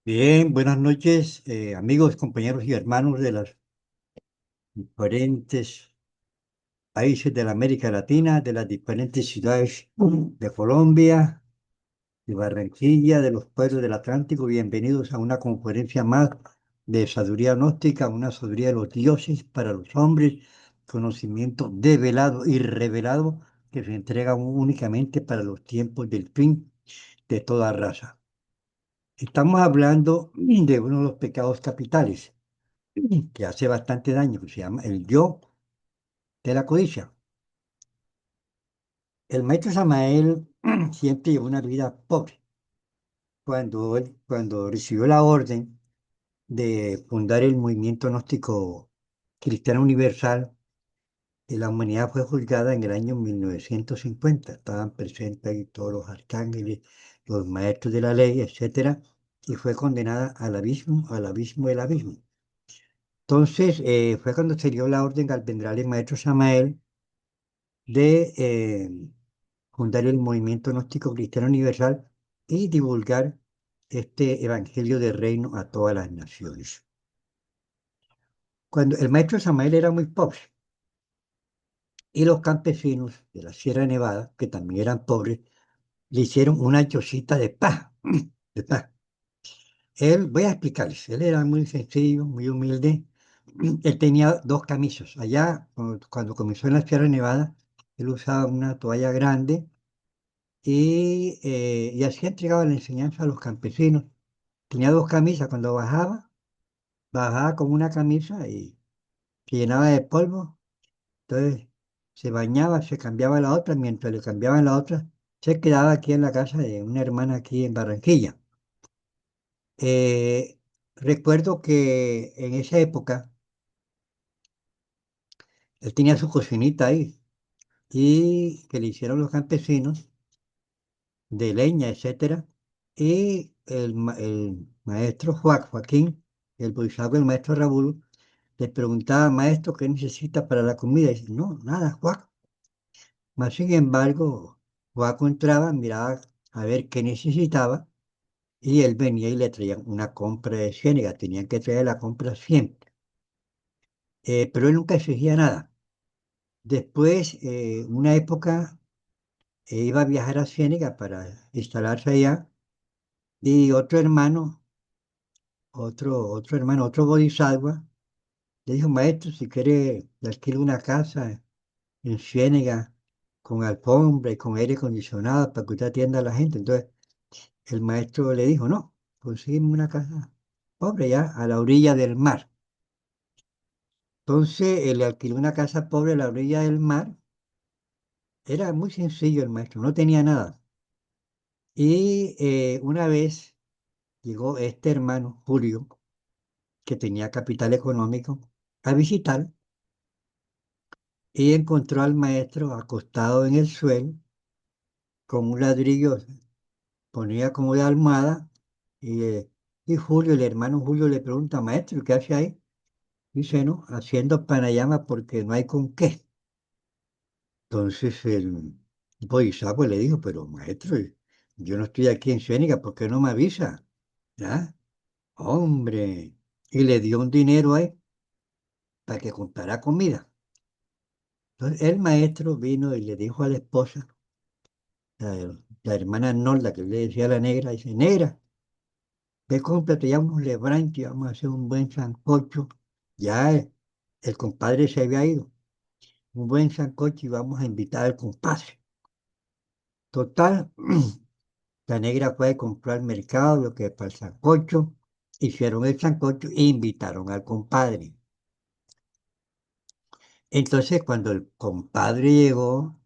Bien, buenas noches, amigos, compañeros y hermanos de los diferentes países de la América Latina, de las diferentes ciudades de Colombia, de Barranquilla, de los pueblos del Atlántico. Bienvenidos a una conferencia más de sabiduría gnóstica, una sabiduría de los dioses para los hombres, conocimiento develado y revelado que se entrega únicamente para los tiempos del fin de toda raza. Estamos hablando de uno de los pecados capitales que hace bastante daño, que se llama el yo de la codicia. El maestro Samael siempre llevó una vida pobre. Cuando recibió la orden de fundar el movimiento gnóstico cristiano universal, la humanidad fue juzgada en el año 1950. Estaban presentes ahí todos los arcángeles, los maestros de la ley, etcétera, y fue condenada al abismo del abismo. Entonces, fue cuando se dio la orden al venerable maestro Samael de fundar el movimiento gnóstico cristiano universal y divulgar este evangelio del reino a todas las naciones. Cuando el maestro Samael era muy pobre y los campesinos de la Sierra Nevada, que también eran pobres, le hicieron una chocita de paja, de paja. Voy a explicarles, él era muy sencillo, muy humilde. Él tenía dos camisas. Allá, cuando comenzó en la Sierra Nevada, él usaba una toalla grande y así entregaba la enseñanza a los campesinos. Tenía dos camisas, cuando bajaba con una camisa y se llenaba de polvo, entonces se bañaba, se cambiaba la otra, mientras le cambiaban la otra, se quedaba aquí en la casa de una hermana aquí en Barranquilla. Eh, Recuerdo que en esa época él tenía su cocinita ahí y que le hicieron los campesinos de leña, etcétera, y el maestro Joaquín, el bodhisattva, el maestro Raúl, le preguntaba, maestro, ¿qué necesita para la comida? Y dice, no, nada, Juaco. Mas, sin embargo, Juaco entraba, miraba a ver qué necesitaba, y él venía y le traía una compra de ciénaga, tenían que traer la compra siempre. Pero él nunca exigía nada. Después, una época, iba a viajar a Ciénega para instalarse allá, y otro bodhisattva, le dijo, maestro, si quiere, le alquilo una casa en Ciénega con alfombra y con aire acondicionado para que usted atienda a la gente. Entonces, el maestro le dijo, no, consígueme una casa pobre ya a la orilla del mar. Entonces, él le alquiló una casa pobre a la orilla del mar. Era muy sencillo el maestro, no tenía nada. Y una vez llegó este hermano, Julio, que tenía capital económico, a visitar y encontró al maestro acostado en el suelo con un ladrillo, ponía como de almohada y Julio, el hermano Julio le pregunta, maestro, ¿qué hace ahí? Dice, no, haciendo pranayama porque no hay con qué. Entonces el bodhisattva le dijo, pero maestro, yo no estoy aquí en Ciénega, ¿por qué no me avisa? ¿Ya? Hombre, y le dio un dinero ahí para que comprara comida. Entonces el maestro vino y le dijo a la esposa, la hermana Norda, que le decía a la negra, dice, negra, ve, cómprate ya unos lebranches, vamos a hacer un buen sancocho. Ya el compadre se había ido, un buen sancocho y vamos a invitar al compadre. Total, la negra fue a comprar al mercado lo que es para el sancocho, hicieron el sancocho e invitaron al compadre. Entonces, cuando el compadre llegó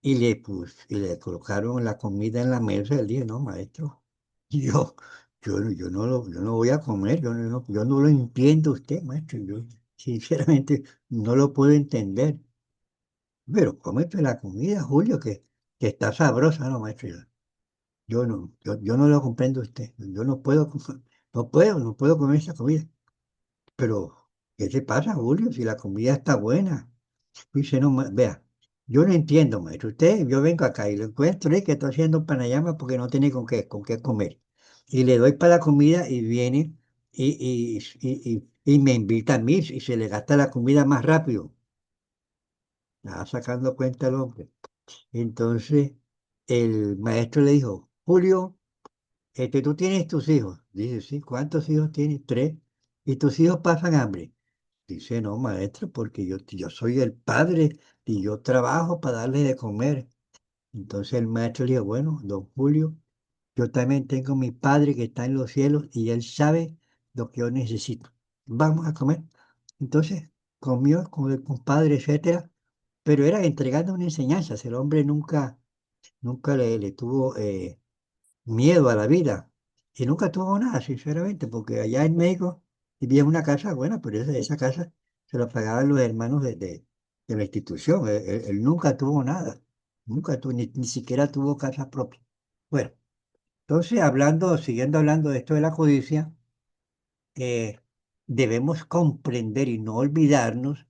y le colocaron la comida en la mesa, él dijo, no, maestro, yo, yo no voy a comer, yo no lo entiendo usted, maestro, yo sinceramente no lo puedo entender. Pero cómete la comida, Julio, que está sabrosa, no, maestro. Yo no lo comprendo a usted. Yo no puedo, no puedo comer esa comida. Pero, ¿qué te pasa, Julio? Si la comida está buena. Dice, no, vea, yo no entiendo, maestro. Yo vengo acá y lo encuentro y que está haciendo panayama porque no tiene con qué comer. y le doy para la comida y viene y me invita a mí y se le gasta la comida más rápido. Estaba sacando cuenta el hombre. Entonces el maestro le dijo, Julio, tú tienes tus hijos. Dice, sí, ¿cuántos hijos tienes? Tres. ¿Y tus hijos pasan hambre? Dice, no, maestro, porque yo soy el padre y yo trabajo para darles de comer. Entonces el maestro le dijo, bueno, don Julio, yo también tengo mi padre que está en los cielos y él sabe lo que yo necesito. Vamos a comer. Entonces comió con el compadre, etcétera, pero era entregando una enseñanza. El hombre nunca le tuvo miedo a la vida y nunca tuvo nada, sinceramente, porque allá en México vivía en una casa buena, pero esa casa se la pagaban los hermanos de la institución. Él nunca tuvo nada, nunca tuvo, ni siquiera tuvo casa propia. Bueno, entonces siguiendo hablando de esto de la codicia, eh, debemos comprender y no olvidarnos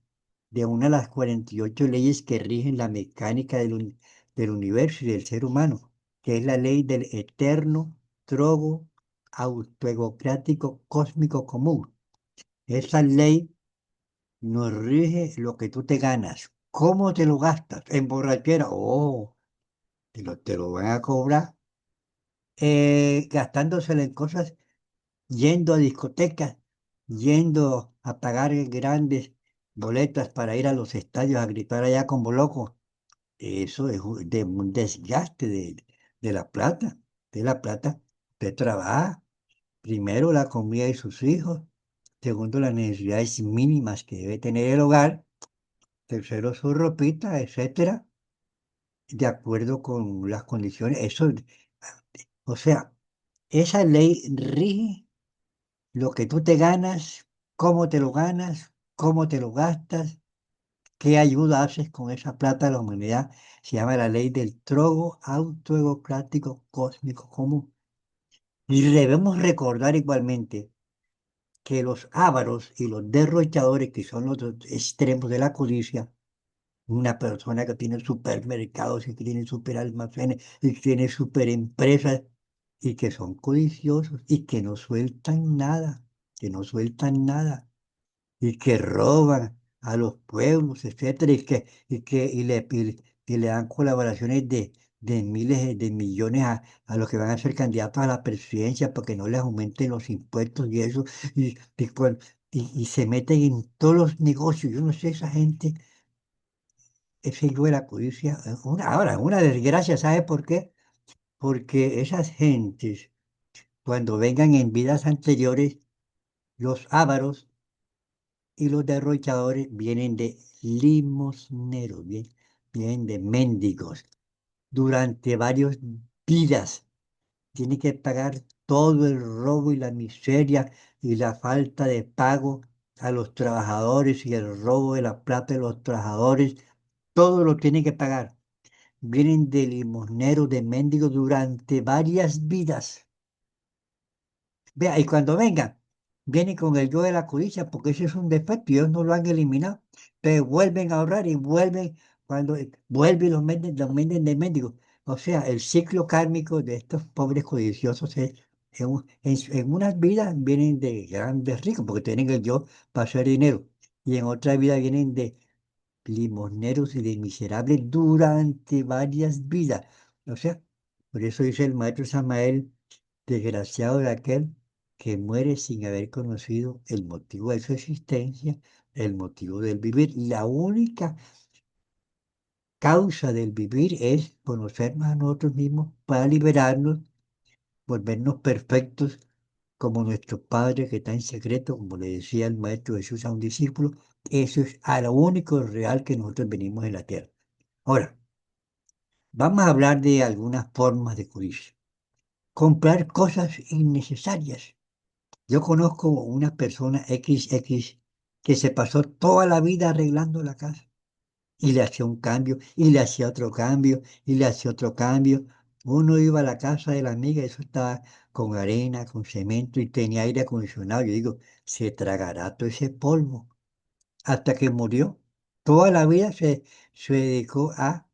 de una de las 48 leyes que rigen la mecánica del universo y del ser humano, que es la ley del eterno trogo autoegocrático cósmico común. Esa ley nos rige lo que tú te ganas, cómo te lo gastas, en borrachera, te lo van a cobrar, gastándoselo en cosas, yendo a discotecas, yendo a pagar grandes boletas para ir a los estadios a gritar allá como locos. Eso es un desgaste de la plata. Usted trabaja, primero la comida de sus hijos, segundo las necesidades mínimas que debe tener el hogar, tercero su ropita, etcétera, de acuerdo con las condiciones. O sea, esa ley rige lo que tú te ganas, cómo te lo ganas, cómo te lo gastas, qué ayuda haces con esa plata a la humanidad. Se llama la ley del trogo autoegocrático cósmico común. Y debemos recordar igualmente que los ávaros y los derrochadores, que son los dos extremos de la codicia, una persona que tiene supermercados y que tiene superalmacenes y que tiene superempresas y que son codiciosos y que no sueltan nada, que no sueltan nada y que roban a los pueblos, etcétera, y le dan colaboraciones de miles de millones a los que van a ser candidatos a la presidencia para que no les aumenten los impuestos y eso, y se meten en todos los negocios. Yo no sé, esa gente, ese hijo de la codicia, ahora, una desgracia, ¿sabe por qué? Porque esas gentes, cuando vengan en vidas anteriores, los ávaros, y los derrochadores vienen de limosneros, vienen de mendigos. Durante varias vidas tienen que pagar todo el robo y la miseria y la falta de pago a los trabajadores y el robo de la plata de los trabajadores. Todo lo tienen que pagar. Vienen de limosneros, de mendigos durante varias vidas. Vea, y cuando vengan, vienen con el yo de la codicia, porque ese es un defecto, y ellos no lo han eliminado. Pero vuelven a ahorrar y vuelven y los venden de mendigos. O sea, el ciclo kármico de estos pobres codiciosos es, en unas vidas vienen de grandes ricos, porque tienen el yo para hacer dinero, y en otras vidas vienen de limosneros y de miserables durante varias vidas. O sea, por eso dice el maestro Samael, desgraciado de aquel que muere sin haber conocido el motivo de su existencia, el motivo del vivir. La única causa del vivir es conocernos a nosotros mismos para liberarnos, volvernos perfectos como nuestro Padre que está en secreto, como le decía el Maestro Jesús a un discípulo. Eso es a lo único real que nosotros venimos en la tierra. Ahora, vamos a hablar de algunas formas de codicia. Comprar cosas innecesarias. Yo conozco una persona XX que se pasó toda la vida arreglando la casa y le hacía un cambio y le hacía otro cambio y le hacía otro cambio. Uno iba a la casa de la amiga y eso estaba con arena, con cemento y tenía aire acondicionado. Yo digo, se tragará todo ese polvo hasta que murió. Toda la vida se dedicó a,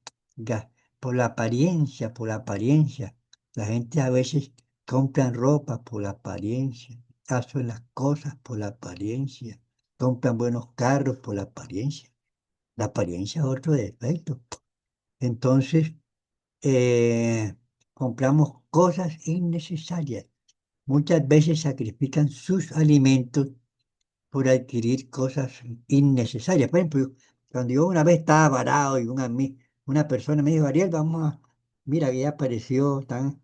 por la apariencia, por la apariencia. La gente a veces compran ropa por la apariencia, hacen las cosas por la apariencia, compran buenos carros por la apariencia. La apariencia es otro defecto. Entonces, eh, compramos cosas innecesarias. Muchas veces sacrifican sus alimentos por adquirir cosas innecesarias. Por ejemplo, cuando yo una vez estaba varado y una persona me dijo, Ariel, mira que ya apareció, están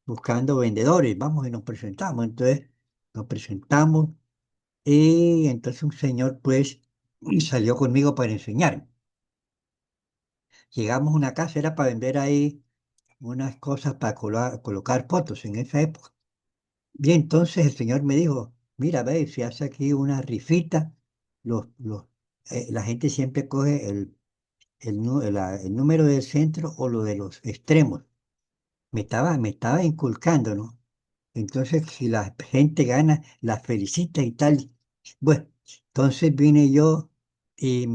buscando vendedores, vamos y nos presentamos. Entonces nos presentamos y entonces un señor pues salió conmigo para enseñar. Llegamos a una casa, era para vender ahí unas cosas para colocar fotos en esa época. Y entonces el señor me dijo, mira, ve, si hace aquí una rifita, la gente siempre coge el número del centro o lo de los extremos. Me estaba inculcando, ¿no? Entonces, si la gente gana, la felicita y tal. Bueno, entonces vine yo y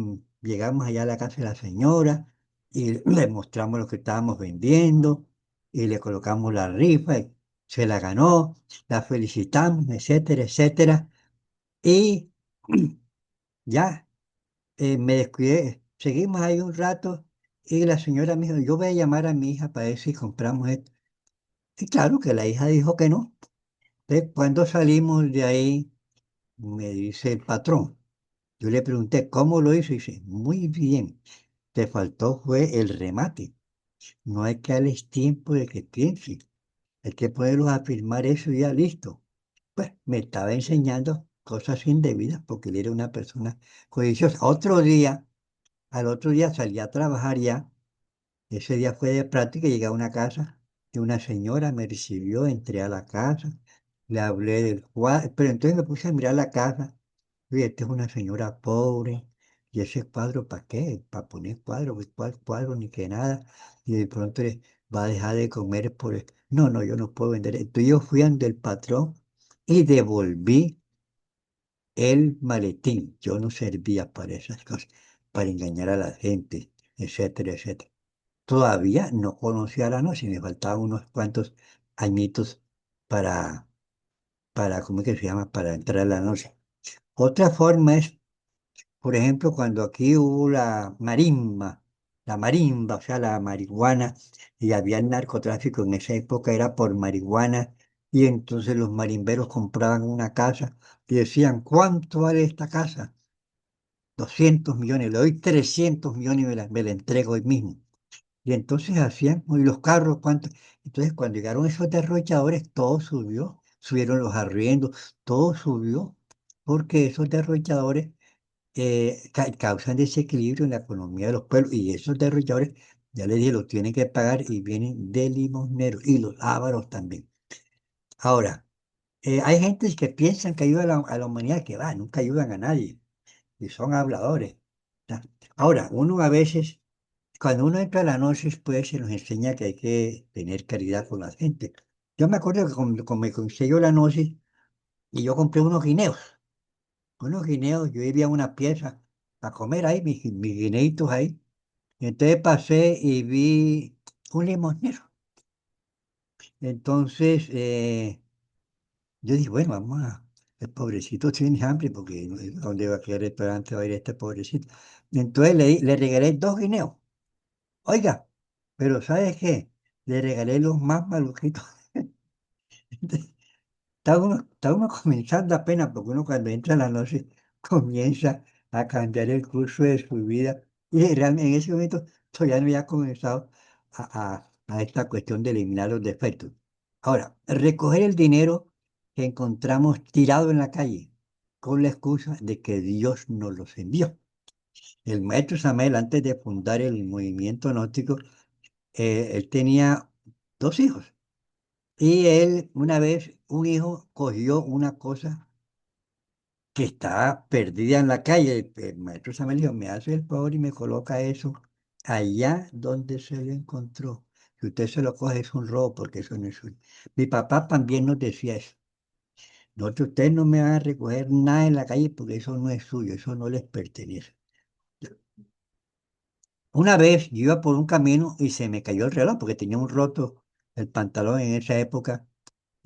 llegamos allá a la casa de la señora y le mostramos lo que estábamos vendiendo y le colocamos la rifa, y se la ganó, la felicitamos, etcétera, etcétera. Y ya me descuidé, seguimos ahí un rato y la señora me dijo, yo voy a llamar a mi hija para ver si compramos esto. Y claro que la hija dijo que no. Entonces, cuando salimos de ahí, me dice el patrón. Yo le pregunté, ¿cómo lo hizo? Y dice, muy bien, te faltó fue el remate. No hay que darles tiempo de que piensen. Hay que poderlos a firmar eso y ya listo. Pues me estaba enseñando cosas indebidas porque él era una persona codiciosa. Al otro día salí a trabajar ya. Ese día fue de práctica, llegué a una casa de una señora, me recibió, entré a la casa, le hablé del cuadro, pero entonces me puse a mirar la casa. Oye, esta es una señora pobre, y ese cuadro, ¿para qué? ¿Para poner cuadro? Pues, ¿cuál cuadro? Ni que nada. Y de pronto le va a dejar de comer por... No, no, yo no puedo vender. Entonces yo fui ante el patrón y devolví el maletín. Yo no servía para esas cosas, para engañar a la gente, etcétera, etcétera. Todavía no conocía la noche, me faltaban unos cuantos añitos para, ¿cómo es que se llama? Para entrar a la noche. Otra forma es, por ejemplo, cuando aquí hubo la marimba, o sea, la marihuana, y había el narcotráfico en esa época, era por marihuana, y entonces los marimberos compraban una casa y decían, ¿cuánto vale esta casa? 200 millones, le doy 300 millones y me la entrego hoy mismo. Y entonces hacían, y los carros, ¿cuánto? Entonces cuando llegaron esos derrochadores, todo subió, subieron los arriendos, todo subió, porque esos derrochadores causan desequilibrio en la economía de los pueblos, y esos derrochadores, ya les dije, los tienen que pagar y vienen de limosneros, y los ávaros también. Ahora, hay gente que piensan que ayuda a la humanidad, que va, nunca ayudan a nadie, y son habladores. ¿Ya? Ahora, uno a veces cuando uno entra a la gnosis, pues se nos enseña que hay que tener caridad con la gente. Yo me acuerdo que cuando me conseguí yo la gnosis y yo compré unos guineos. Unos guineos, yo vivía en una pieza a comer ahí, mis guineitos ahí. Y entonces pasé y vi un limosnero. Entonces yo dije, bueno, el pobrecito tiene hambre porque ¿dónde va a quedar restaurante va a ir este pobrecito? Entonces le regalé 2 guineos. Oiga, pero ¿sabes qué? Le regalé los más maluquitos. Está uno comenzando apenas, porque uno cuando entra en la noche comienza a cambiar el curso de su vida. Y realmente en ese momento todavía no había comenzado a esta cuestión de eliminar los defectos. Ahora, recoger el dinero que encontramos tirado en la calle con la excusa de que Dios nos los envió. El maestro Samuel, antes de fundar el movimiento gnóstico, él tenía 2 hijos. Y él, una vez, un hijo cogió una cosa que estaba perdida en la calle. El maestro Samuel dijo, me hace el favor y me coloca eso allá donde se lo encontró. Si usted se lo coge es un robo porque eso no es suyo. Mi papá también nos decía eso. Nosotros, ustedes no me van a recoger nada en la calle porque eso no es suyo, eso no les pertenece. Una vez yo iba por un camino y se me cayó el reloj porque tenía un roto el pantalón en esa época.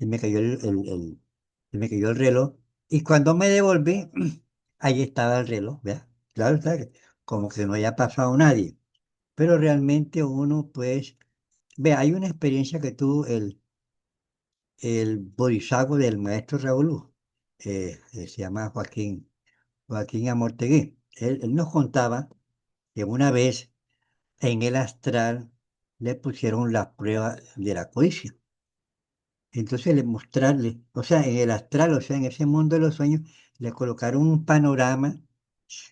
y me cayó y me cayó el reloj. Y cuando me devolví, ahí estaba el reloj, ¿verdad? Claro está, como que no haya pasado nadie. Pero realmente uno, pues, ve, hay una experiencia que tuvo el Borisago del maestro Raúl, se llama Joaquín Amortegui. Él nos contaba que una vez en el astral le pusieron la prueba de la codicia. Entonces le mostrarle, o sea, en el astral, o sea, en ese mundo de los sueños, le colocaron un panorama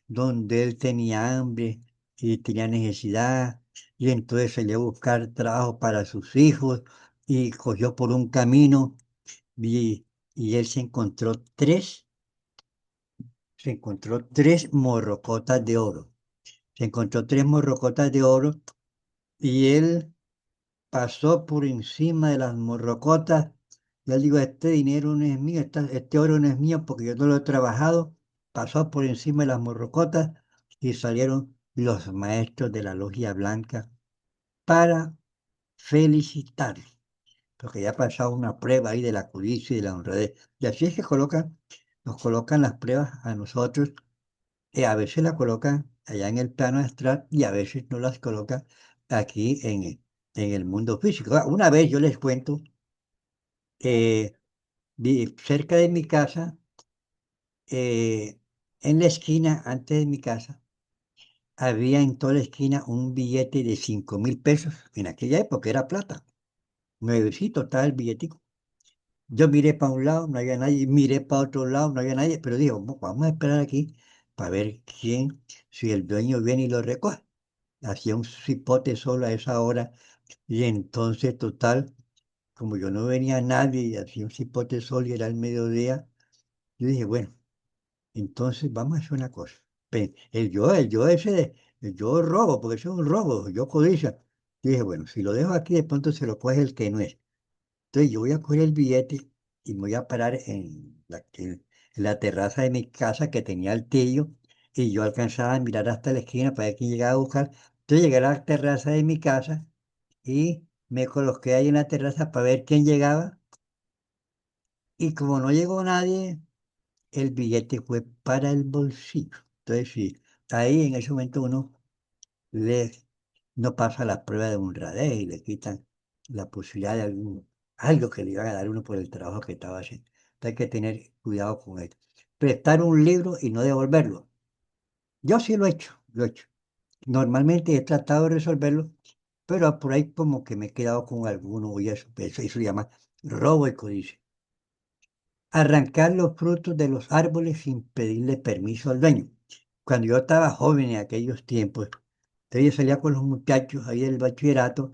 donde él tenía hambre y tenía necesidad, y entonces salió a buscar trabajo para sus hijos y cogió por un camino y, y él se encontró tres morrocotas de oro. Se encontró tres morrocotas de oro y él pasó por encima de las morrocotas. Yo digo, este dinero no es mío, este oro no es mío porque yo no lo he trabajado. Pasó por encima de las morrocotas y salieron los maestros de la logia blanca para felicitarlo, porque ya ha pasado una prueba ahí de la codicia y de la honradez. Y así es que nos colocan las pruebas a nosotros, y a veces las colocan allá en el plano astral y a veces no las colocan aquí en el mundo físico. Una vez yo les cuento, eh, cerca de mi casa, eh, en la esquina, antes de mi casa, había en toda la esquina un billete de 5.000 pesos. En aquella época era plata. Nuevecito estaba el billetico. Yo miré para un lado, no había nadie, miré para otro lado, no había nadie, pero digo, Vamos a esperar aquí para ver quién, si el dueño viene y lo recoge". Hacía un cipote solo a esa hora y entonces, total, como yo no venía nadie y hacía un cipote solo y era el mediodía, yo dije, bueno, entonces vamos a hacer una cosa. El yo robo, porque eso es un robo, yo codicia. Yo dije, bueno, si lo dejo aquí, de pronto se lo coge el que no es. Entonces yo voy a coger el billete y me voy a parar en la terraza de mi casa que tenía el tillo y yo alcanzaba a mirar hasta la esquina para ver quién llegaba a buscar. Entonces llegué a la terraza de mi casa y me coloqué ahí en la terraza para ver quién llegaba y como no llegó nadie, el billete fue para el bolsillo. Entonces sí, ahí en ese momento uno le, no pasa la prueba de honradez y le quitan la posibilidad de algo que le iban a dar uno por el trabajo que estaba haciendo. Entonces hay que tener cuidado con esto. Prestar un libro y no devolverlo. Yo sí lo he hecho, lo he hecho. Normalmente he tratado de resolverlo, pero por ahí como que me he quedado con alguno y eso se llama robo y codicia. Arrancar los frutos de los árboles sin pedirle permiso al dueño. Cuando yo estaba joven en aquellos tiempos, entonces yo salía con los muchachos ahí del bachillerato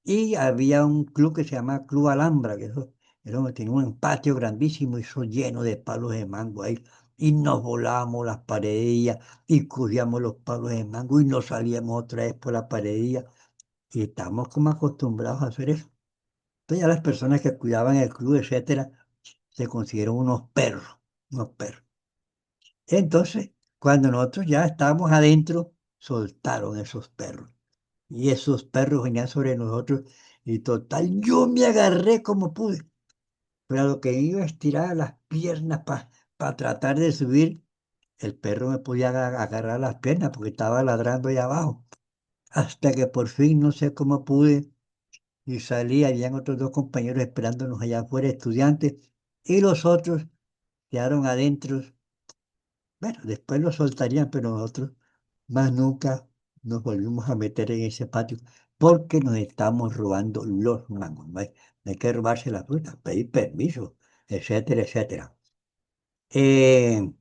y había un club que se llama Club Alhambra, que eso era donde tenía un patio grandísimo y eso lleno de palos de mango ahí. Y nos volábamos las paredillas y cogíamos los palos de mango y nos salíamos otra vez por la paredilla. Y estamos como acostumbrados a hacer eso. Entonces ya las personas que cuidaban el club, etcétera, se consiguieron unos perros, unos perros. Entonces, cuando nosotros ya estábamos adentro, soltaron esos perros. Y esos perros venían sobre nosotros y total, yo me agarré como pude. Pero a lo que iba a estirar las piernas para tratar de subir, el perro me podía agarrar las piernas porque estaba ladrando ahí abajo. Hasta que por fin, no sé cómo pude, y salí, habían otros dos compañeros esperándonos allá afuera, estudiantes, y los otros quedaron adentro. Bueno, después lo soltarían, pero nosotros más nunca nos volvimos a meter en ese patio porque nos estamos robando los mangos. No hay que robarse la fruta, pedir permiso, etcétera, etcétera. Eh,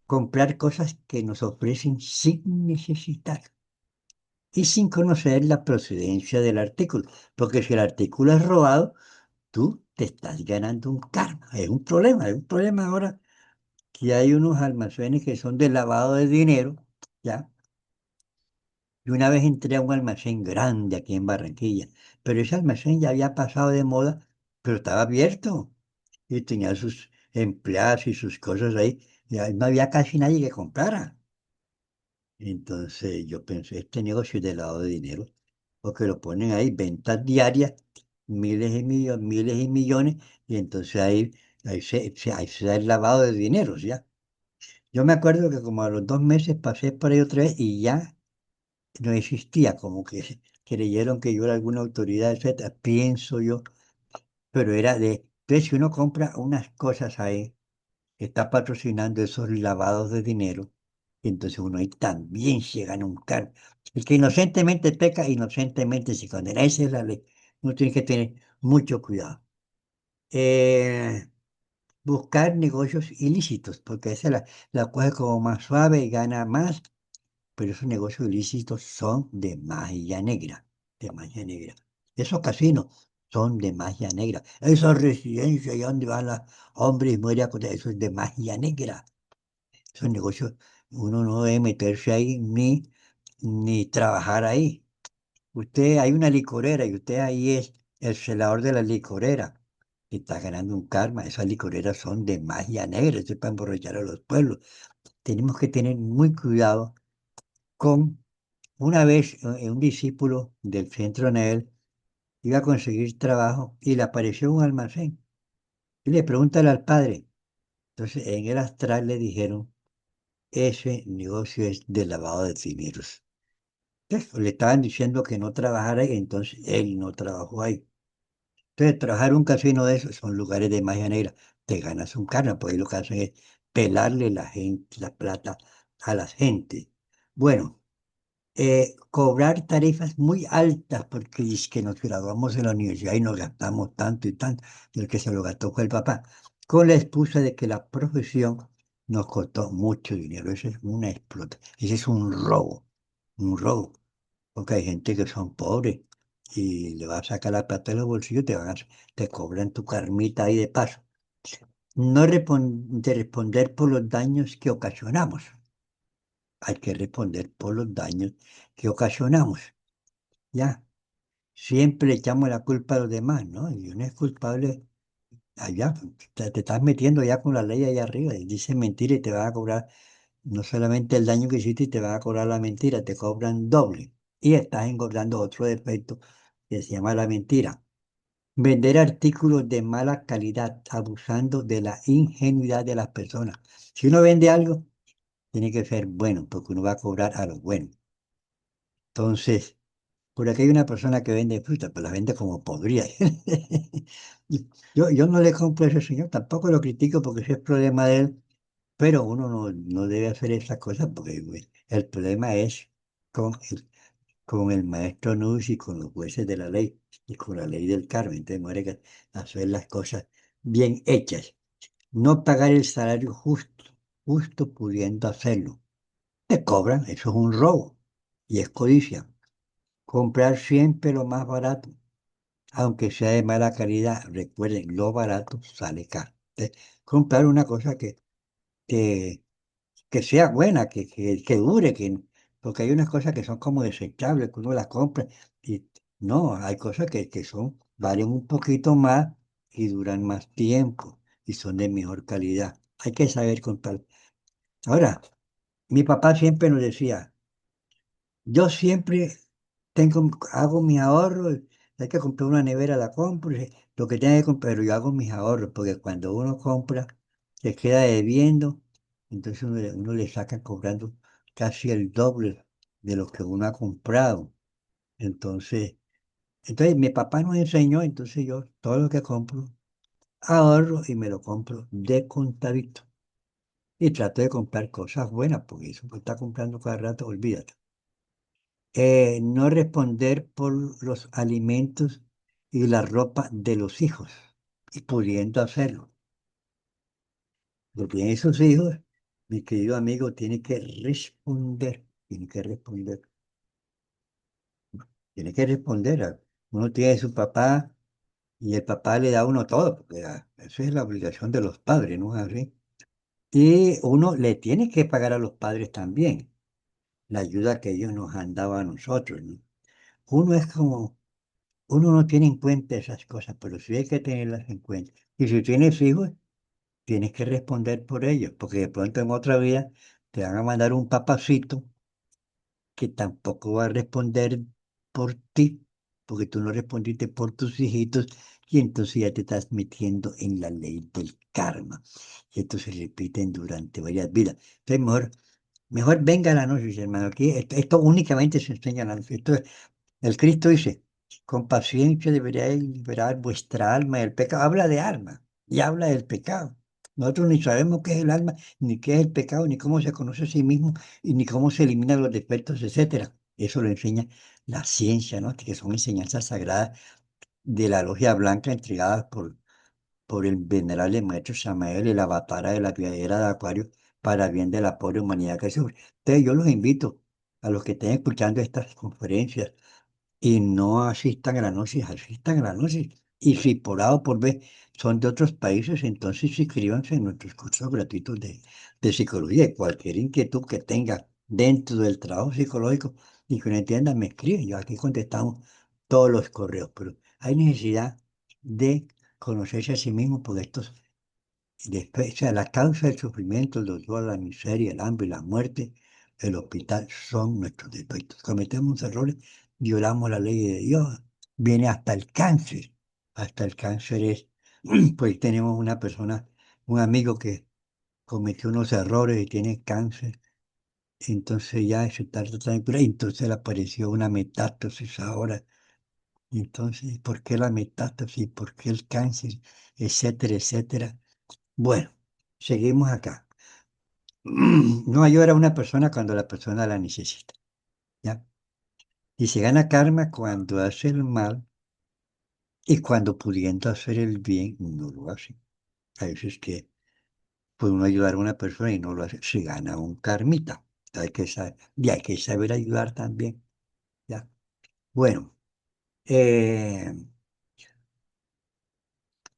Comprar cosas que nos ofrecen sin necesitar y sin conocer la procedencia del artículo. Porque si el artículo es robado, tú te estás ganando un karma. Es un problema ahora que hay unos almacenes que son de lavado de dinero, ¿ya? Y una vez entré a un almacén grande aquí en Barranquilla, pero ese almacén ya había pasado de moda, pero estaba abierto y tenía sus empleados y sus cosas ahí, y ahí no había casi nadie que comprara. Entonces yo pensé, este negocio es de lavado de dinero, porque lo ponen ahí, ventas diarias, miles y millones, y entonces ahí se da el lavado de dinero, ¿ya? Yo me acuerdo que como a los 2 meses pasé por ahí otra vez y ya no existía, como que creyeron que yo era alguna autoridad, etcétera, pienso yo, pero era de, entonces si uno compra unas cosas ahí, está patrocinando esos lavados de dinero, y entonces uno ahí también se gana un cargo. El que inocentemente peca, inocentemente se condena. Esa es la ley. Uno tiene que tener mucho cuidado. Eh, Buscar negocios ilícitos, porque esa la coge como más suave y gana más, pero esos negocios ilícitos son de magia negra, de magia negra. Esos casinos son de magia negra. Esas residencias allá donde van los hombres y mujeres, eso es de magia negra. Esos negocios, uno no debe meterse ahí ni trabajar ahí. Usted, hay una licorera y usted ahí es el celador de la licorera y está ganando un karma. Esas licoreras son de magia negra, eso es para emborrachar a los pueblos. Tenemos que tener muy cuidado con, una vez un discípulo del centro Nel iba a conseguir trabajo y le apareció un almacén y le pregunta al padre. Entonces en el astral le dijeron, ese negocio es de lavado de dineros. Le estaban diciendo que no trabajara y entonces él no trabajó ahí. Entonces, trabajar un casino de esos son lugares de magia negra. Te ganas un carro, pues ahí lo que hacen es pelarle la gente, la plata a la gente. Bueno, cobrar tarifas muy altas porque es que nos graduamos en la universidad y nos gastamos tanto y tanto. Y el que se lo gastó fue el papá, con la excusa de que la profesión nos costó mucho dinero. Eso es una explota. Ese es un robo, un robo. Porque hay gente que son pobres y le vas a sacar la plata de los bolsillos, te cobran tu carmita ahí de paso. No de responder por los daños que ocasionamos. Hay que responder por los daños que ocasionamos. Ya, siempre le echamos la culpa a los demás, ¿no? Y uno es culpable allá. Te estás metiendo ya con la ley allá arriba y dices mentira y te van a cobrar no solamente el daño que hiciste, te van a cobrar la mentira, te cobran doble. Y estás engordando otro defecto que se llama la mentira. Vender artículos de mala calidad, abusando de la ingenuidad de las personas. Si uno vende algo, tiene que ser bueno, porque uno va a cobrar a lo bueno. Entonces, por aquí hay una persona que vende fruta, pero la vende como podría. Yo no le compro a ese señor, tampoco lo critico porque ese es problema de él, pero uno no debe hacer esas cosas porque el problema es con con el maestro Nus y con los jueces de la ley y con la ley del karma. Entonces, muere que hacer las cosas bien hechas. No pagar el salario justo, justo pudiendo hacerlo. Te cobran, eso es un robo y es codicia. Comprar siempre lo más barato, aunque sea de mala calidad. Recuerden, lo barato sale caro. Entonces, comprar una cosa que que sea buena, que dure, porque hay unas cosas que son como desechables, que uno las compra y no, hay cosas que son, valen un poquito más y duran más tiempo y son de mejor calidad. Hay que saber comprar. Ahora, mi papá siempre nos decía, yo siempre hago mis ahorros, hay que comprar una nevera, la compro, lo que tenga que comprar, pero yo hago mis ahorros, porque cuando uno compra, se queda debiendo, entonces uno le saca cobrando casi el doble de lo que uno ha comprado. Entonces, entonces mi papá nos enseñó, entonces yo todo lo que compro, ahorro y me lo compro de contadito. Y trato de comprar cosas buenas, porque eso pues, está comprando cada rato, olvídate. No responder por los alimentos y la ropa de los hijos, y pudiendo hacerlo. Lo tienen sus hijos, mi querido amigo, tiene que responder, tiene que responder. Uno tiene su papá y el papá le da a uno todo, porque esa es la obligación de los padres, ¿no es así? Y uno le tiene que pagar a los padres también la ayuda que ellos nos han dado a nosotros, ¿no? Uno es como Uno no tiene en cuenta esas cosas, pero sí hay que tenerlas en cuenta. Y si tienes hijos, tienes que responder por ellos, porque de pronto en otra vida te van a mandar un papacito que tampoco va a responder por ti. porque tú no respondiste por tus hijitos y entonces ya te estás metiendo en la ley del karma. Y esto se repiten durante varias vidas. Entonces, mejor venga la noche, hermano. Aquí esto únicamente se enseña en la noche. El Cristo dice, con paciencia deberíais liberar vuestra alma del pecado. Habla de alma y habla del pecado. Nosotros ni sabemos qué es el alma, ni qué es el pecado, ni cómo se conoce a sí mismo, y ni cómo se eliminan los defectos, etcétera. Eso lo enseña la ciencia, ¿no? Que son enseñanzas sagradas de la logia blanca entregadas por el venerable maestro Samael, el avatar de la piedra de Acuario, para bien de la pobre humanidad que sufre. Entonces yo los invito a los que estén escuchando estas conferencias y no asistan a la noche, asistan a la noche. Y si por A o por B son de otros países, entonces inscríbanse en nuestros cursos gratuitos de psicología. Y cualquier inquietud que tengan dentro del trabajo psicológico y que no entiendan, me escriben. Yo aquí contestamos todos los correos, pero hay necesidad de conocerse a sí mismo por estos después, o sea, la causa del sufrimiento, el dolor, la miseria, el hambre y la muerte, el hospital son nuestros defectos. Cometemos errores, violamos la ley de Dios, viene hasta el cáncer. Hasta el cáncer es, pues tenemos una persona, un amigo que cometió unos errores y tiene cáncer, entonces ya se está tratando de curar, entonces le apareció una metástasis ahora. Entonces, ¿por qué la metástasis? ¿Por qué el cáncer? Etcétera, etcétera. Bueno, seguimos acá. No ayuda a una persona cuando la persona la necesita, ¿ya? Y se gana karma cuando hace el mal y cuando pudiendo hacer el bien no lo hace. A veces que puede uno ayudar a una persona y no lo hace, se gana un karmita. Hay que saber, y hay que saber ayudar también, ¿ya? Bueno, eh,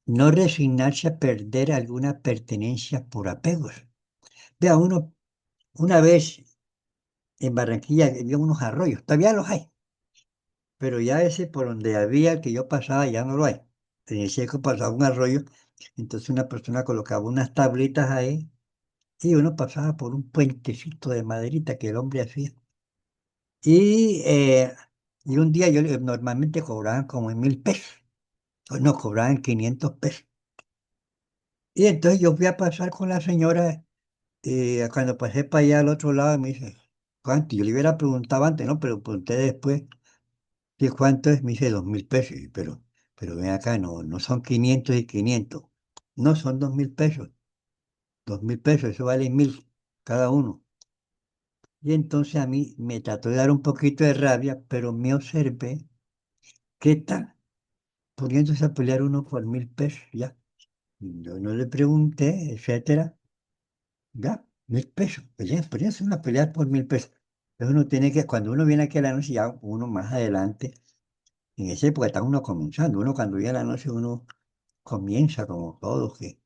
no resignarse a perder alguna pertenencia por apegos. Vea, una vez en Barranquilla había unos arroyos, todavía los hay. Pero ya ese por donde había que yo pasaba ya no lo hay. En el seco pasaba un arroyo, entonces una persona colocaba unas tablitas ahí y uno pasaba por un puentecito de maderita que el hombre hacía. Y, eh, y un día normalmente cobraban como en 1.000 pesos, o no, cobraban 500 pesos. Y entonces yo fui a pasar con la señora y cuando pasé para allá al otro lado me dice, ¿cuánto? Yo le hubiera preguntado antes, ¿no? Pero pregunté después. ¿Y cuánto es? Me dice 2.000 pesos. Y pero ven acá, no son 500 y 500. No, son 2.000 pesos. 2.000 pesos, eso vale 1.000 cada uno. Y entonces a mí me trató de dar un poquito de rabia, pero me observé, ¿qué tal? Poniéndose a pelear uno por 1.000 pesos, ya. Y yo no le pregunté, etcétera. Ya, 1.000 pesos. Peleas una pelea por 1.000 pesos. Entonces uno tiene que, cuando uno viene aquí a la noche, ya uno más adelante, en esa época está uno comenzando. Uno cuando viene a la noche, uno comienza como todos, que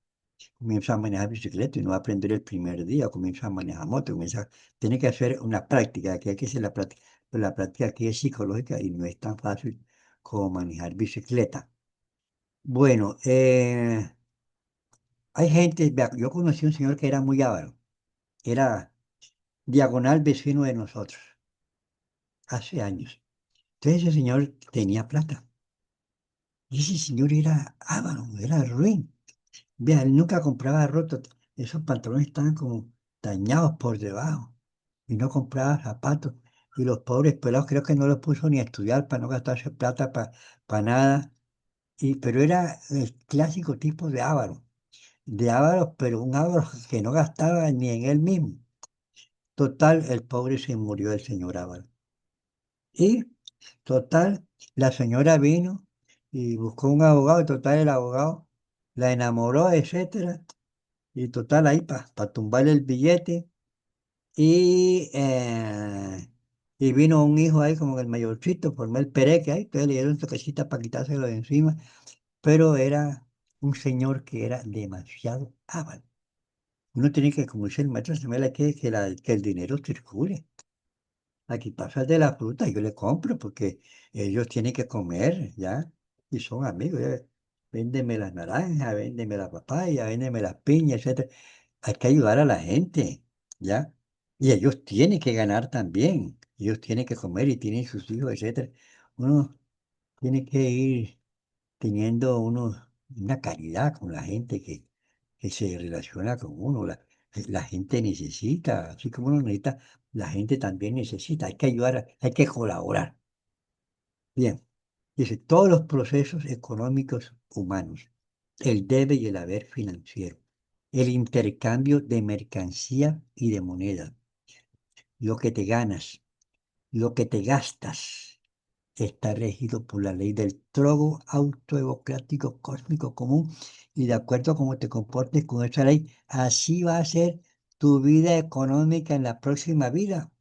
comienza a manejar bicicleta y no va a aprender el primer día, comienza a manejar moto, tiene que hacer una práctica, que hay que hacer la práctica, pero la práctica aquí es psicológica y no es tan fácil como manejar bicicleta. Bueno, hay gente, vea, yo conocí a un señor que era muy avaro, era diagonal vecino de nosotros, hace años. Entonces ese señor tenía plata y ese señor era avaro, era ruin. Vea, él nunca compraba roto. Esos pantalones estaban como dañados por debajo. Y no compraba zapatos. Y los pobres pelados creo que no los puso ni a estudiar para no gastarse plata para nada. Pero era el clásico tipo de avaro. De avaro, pero un avaro que no gastaba ni en él mismo. Total, el pobre se murió el señor avaro. Y total, la señora vino y buscó un abogado. Y total, el abogado la enamoró, etcétera. Y total, ahí para tumbarle el billete. Y, eh, y vino un hijo ahí como el mayorcito, formó el pereque ahí, entonces le dieron su casita para quitárselo de encima. Pero era un señor que era demasiado avaro. Uno tiene que, como dice el maestro Samuel, hay que el dinero circule. Aquí pasa de la fruta, yo le compro porque ellos tienen que comer, ¿ya? Y son amigos, ya. Véndeme las naranjas, véndeme la papaya, véndeme las piñas, etcétera. Hay que ayudar a la gente, ¿ya? Y ellos tienen que ganar también. Ellos tienen que comer y tienen sus hijos, etcétera. Uno tiene que ir teniendo una caridad con la gente que se relaciona con uno. La gente necesita, así como uno necesita, la gente también necesita. Hay que ayudar, hay que colaborar. Bien, dice, todos los procesos económicos humanos, el debe y el haber financiero, el intercambio de mercancía y de moneda, lo que te ganas, lo que te gastas, está regido por la ley del trogo autodemocrático cósmico común y de acuerdo a cómo te comportes con esa ley, así va a ser tu vida económica en la próxima vida.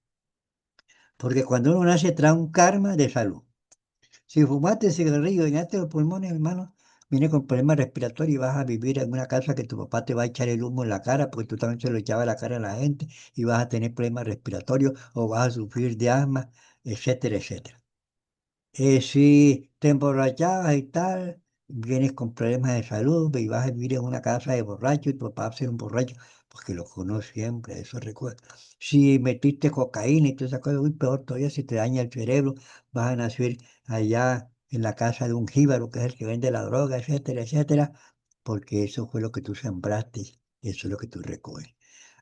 Porque cuando uno nace trae un karma de salud. Si fumaste cigarrillo y dañaste los pulmones, hermano, viene con problemas respiratorios y vas a vivir en una casa que tu papá te va a echar el humo en la cara porque tú también se lo echaba a la cara a la gente y vas a tener problemas respiratorios o vas a sufrir de asma, etcétera, etcétera. Si te emborrachabas y tal, vienes con problemas de salud y vas a vivir en una casa de borracho y tu papá va a ser un borracho, porque lo conoce siempre, eso recuerda. Si metiste cocaína y todas esas cosas, uy, peor todavía si te daña el cerebro, vas a nacer allá en la casa de un jíbaro, que es el que vende la droga, etcétera, etcétera, porque eso fue lo que tú sembraste, eso es lo que tú recoges.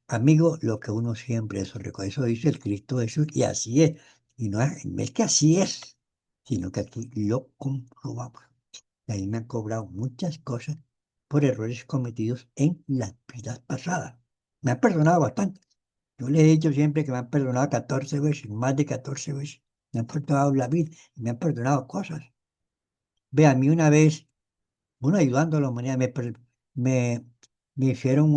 Amigo, lo que uno siempre eso recoge, eso dice el Cristo Jesús, y así es. Y no es que así es, sino que aquí lo comprobamos. Y ahí me han cobrado muchas cosas por errores cometidos en las vidas pasadas. Me han perdonado bastante. Yo les he dicho siempre que me han perdonado 14 veces, más de 14 veces. Me han perdonado la vida y me han perdonado cosas. Ve, a mí una vez, uno ayudando a la humanidad, me, me hicieron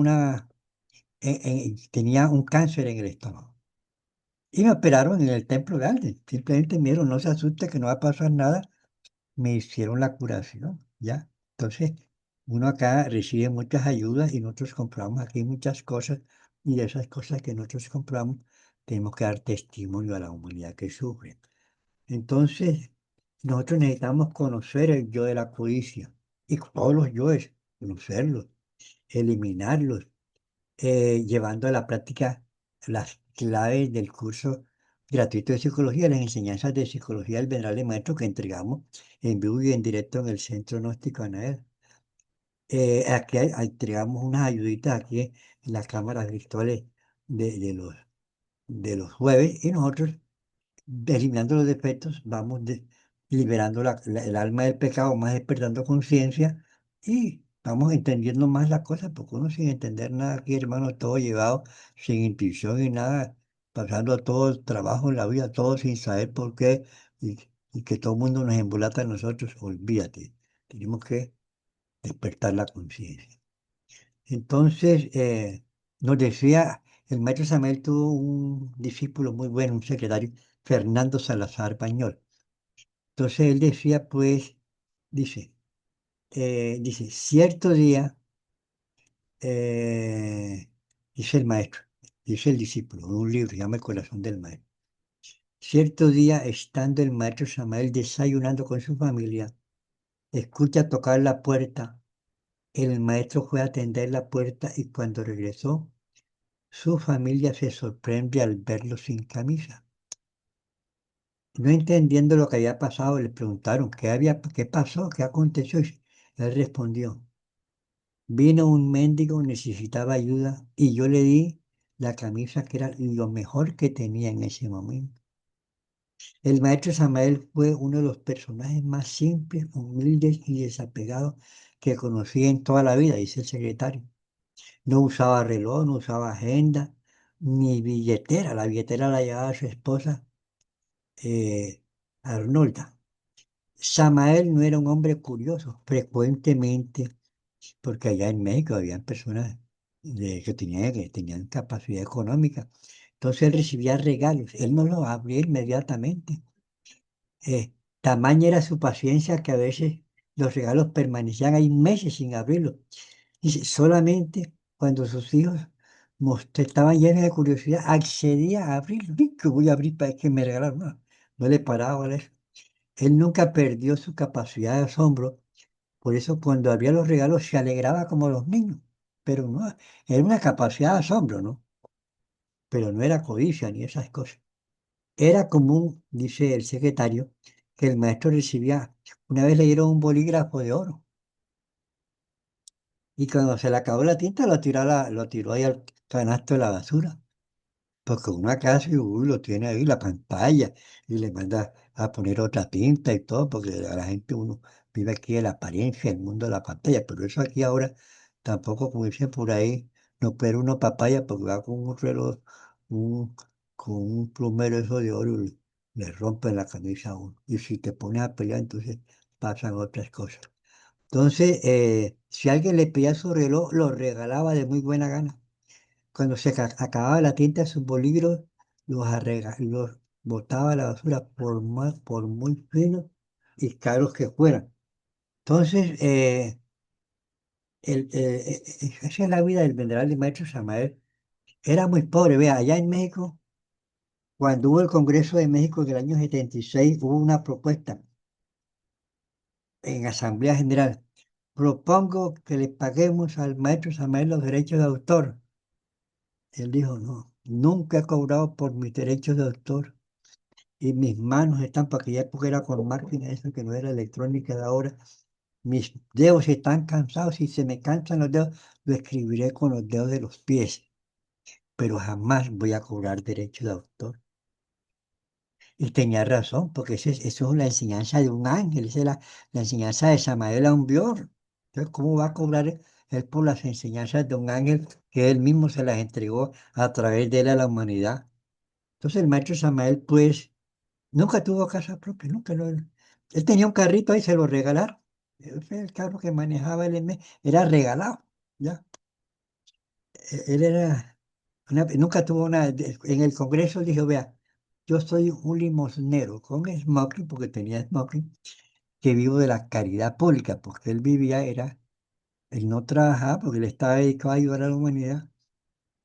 tenía un cáncer en el estómago. Y me operaron en el templo de Alde. Simplemente me dijeron, no se asuste que no va a pasar nada. Me hicieron la curación, ¿ya? Entonces, uno acá recibe muchas ayudas y nosotros compramos aquí muchas cosas y de esas cosas que nosotros compramos tenemos que dar testimonio a la humanidad que sufre. Entonces, nosotros necesitamos conocer el yo de la codicia y todos los yoes, conocerlos, eliminarlos, llevando a la práctica las claves del curso gratuito de psicología, las enseñanzas de psicología del venerable maestro que entregamos en vivo y en directo en el Centro Gnóstico Anael. Aquí entregamos unas ayuditas aquí en las cámaras virtuales de los jueves y nosotros, eliminando los defectos, vamos liberando el alma del pecado, más despertando conciencia y vamos entendiendo más las cosas, porque uno sin entender nada aquí, hermano, todo llevado sin intuición y nada, pasando todo el trabajo en la vida, todo sin saber por qué y, y que todo el mundo nos embulata a nosotros, olvídate, tenemos que despertar la conciencia. Entonces, nos decía, el maestro Samuel tuvo un discípulo muy bueno, un secretario, Fernando Salazar Pañol. Entonces él decía, pues, dice, cierto día, eh, dice el maestro, dice el discípulo, en un libro, se llama El corazón del maestro. Cierto día, estando el maestro Samuel desayunando con su familia, escucha tocar la puerta. El maestro fue a atender la puerta y cuando regresó, su familia se sorprende al verlo sin camisa. No entendiendo lo que había pasado, le preguntaron qué pasó, qué aconteció. Y él respondió, vino un mendigo, necesitaba ayuda y yo le di la camisa que era lo mejor que tenía en ese momento. El maestro Samael fue uno de los personajes más simples, humildes y desapegados que conocí en toda la vida, dice el secretario. No usaba reloj, no usaba agenda, ni billetera. La billetera la llevaba su esposa, eh, Arnolda. Samael no era un hombre curioso. Frecuentemente, porque allá en México había personas que tenían capacidad económica. Entonces él recibía regalos. Él no los abría inmediatamente. Eh, Tamaña era su paciencia que a veces los regalos permanecían ahí meses sin abrirlos. Dice, solamente cuando sus hijos estaban llenos de curiosidad, accedía a abrirlo. "Ay, ¿qué voy a abrir para que me regalaron?" No, no le paraba a eso. Él nunca perdió su capacidad de asombro. Por eso cuando abría los regalos se alegraba como los niños. Pero no, era una capacidad de asombro, ¿no? Pero no era codicia ni esas cosas. Era común, dice el secretario, que el maestro recibía, una vez le dieron un bolígrafo de oro y cuando se le acabó la tinta lo tiró ahí al canasto de la basura. Porque uno acá sí, uy, lo tiene ahí la pantalla y le manda a poner otra tinta y todo, porque a la gente uno vive aquí en la apariencia, el mundo de la pantalla, pero eso aquí ahora tampoco, como dicen por ahí, no puede uno papaya porque va con un reloj, un, con un plumero eso de oro y le rompen la camisa a uno. Y si te pones a pelear, entonces pasan otras cosas. Entonces, si alguien le pedía su reloj, lo regalaba de muy buena gana. Cuando acababa la tinta de sus bolígrafos, los botaba a la basura por muy finos y caros que fueran. Entonces, esa es la vida del venerable maestro Samael. Era muy pobre. Vea, allá en México, cuando hubo el Congreso de México en el año 76, hubo una propuesta en Asamblea General. Propongo que le paguemos al maestro Samael los derechos de autor. Él dijo, no, nunca he cobrado por mis derechos de autor. Y mis manos están, para aquella época era con máquina, eso que no era electrónica de ahora. Mis dedos están cansados, si se me cansan los dedos, lo escribiré con los dedos de los pies, pero jamás voy a cobrar derecho de autor. Y tenía razón, porque eso es la enseñanza de un ángel, esa es la enseñanza de Samael a un Bior. Entonces, ¿cómo va a cobrar él por las enseñanzas de un ángel que él mismo se las entregó a través de él a la humanidad? Entonces, el maestro Samael, pues, nunca tuvo casa propia, nunca lo. Él tenía un carrito ahí, se lo regalaron. Ese el carro que manejaba él era regalado, ¿ya? Él era, nunca tuvo una. En el Congreso dijo, vea, yo soy un limosnero con smoking, porque tenía smoking, que vivo de la caridad pública, porque él vivía, él no trabajaba porque él estaba dedicado a ayudar a la humanidad.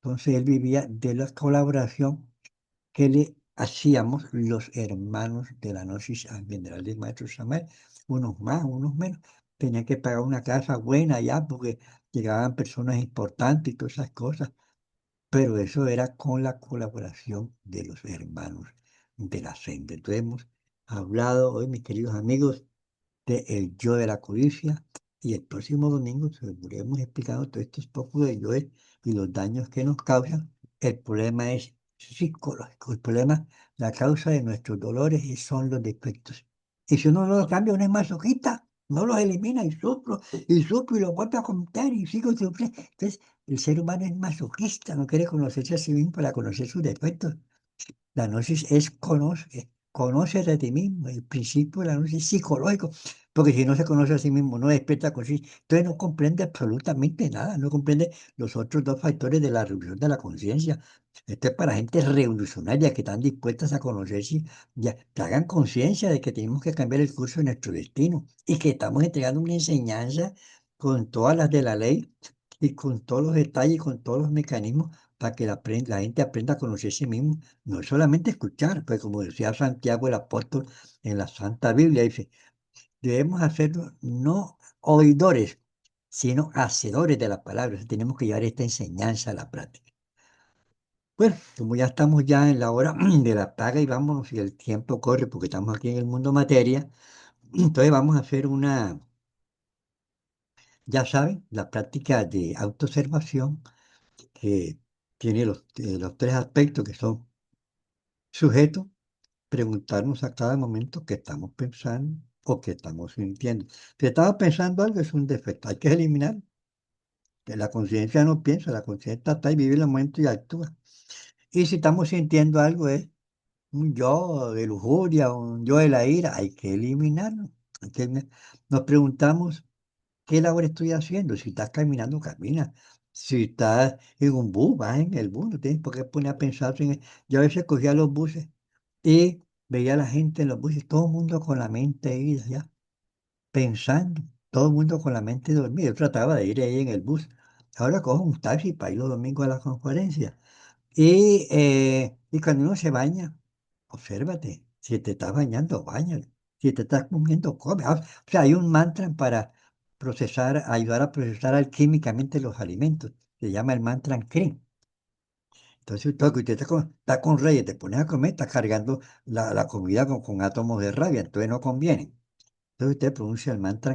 Entonces él vivía de la colaboración que le hacíamos los hermanos de la Gnosis al general del maestro Samuel, unos más, unos menos. Tenía que pagar una casa buena allá porque llegaban personas importantes y todas esas cosas, pero eso era con la colaboración de los hermanos de la senda. Entonces hemos hablado hoy, mis queridos amigos, de El yo de la codicia. Y el próximo domingo seguiremos explicando todos estos pocos de yoes y los daños que nos causan. El problema es psicológico. El problema, la causa de nuestros dolores son los defectos. Y si uno no los cambia, uno es masoquista. No los elimina y sufro y lo vuelve a contar y sigo sufriendo. Entonces, el ser humano es masoquista, no quiere conocerse a sí mismo para conocer sus defectos. La gnosis es conocer a ti mismo. El principio de la gnosis es psicológico, porque si no se conoce a sí mismo, no despierta conciencia, entonces no comprende absolutamente nada, no comprende los otros dos factores de la revolución de la conciencia. Esto es para gente revolucionaria que están dispuestas a conocerse, ya, que hagan conciencia de que tenemos que cambiar el curso de nuestro destino y que estamos entregando una enseñanza con todas las de la ley y con todos los detalles, con todos los mecanismos para que la gente aprenda a conocer a sí mismo. No es solamente escuchar, pues como decía Santiago el apóstol en la Santa Biblia, dice, debemos hacerlo no oidores, sino hacedores de la palabra. O sea, tenemos que llevar esta enseñanza a la práctica. Bueno, como ya estamos ya en la hora de la paga y vámonos, y el tiempo corre porque estamos aquí en el mundo materia, entonces vamos a hacer ya saben, la práctica de autoobservación que tiene los tres aspectos que son sujeto, preguntarnos a cada momento qué estamos pensando o qué estamos sintiendo. Si estamos pensando algo es un defecto, hay que eliminar. Que la conciencia no piensa, la conciencia está y vive el momento y actúa. Y si estamos sintiendo algo es un yo de lujuria, un yo de la ira, hay que eliminarlo. Nos preguntamos qué labor estoy haciendo. Si estás caminando, camina. Si estás en un bus, vas en el bus, no tienes por qué poner a pensar en él. Yo a veces cogía los buses y veía a la gente en los buses, todo el mundo con la mente ida ya, pensando, todo el mundo con la mente dormida. Yo trataba de ir ahí en el bus. Ahora cojo un taxi para ir los domingos a la conferencia. Y cuando uno se baña, obsérvate. Si te estás bañando, bañate. Si te estás comiendo, come. O sea, hay un mantra para ayudar a procesar alquímicamente los alimentos. Se llama el mantra Kri. Entonces, todo que usted está con reyes, te pones a comer, está cargando la comida con átomos de rabia, entonces no conviene. Entonces usted pronuncia el mantra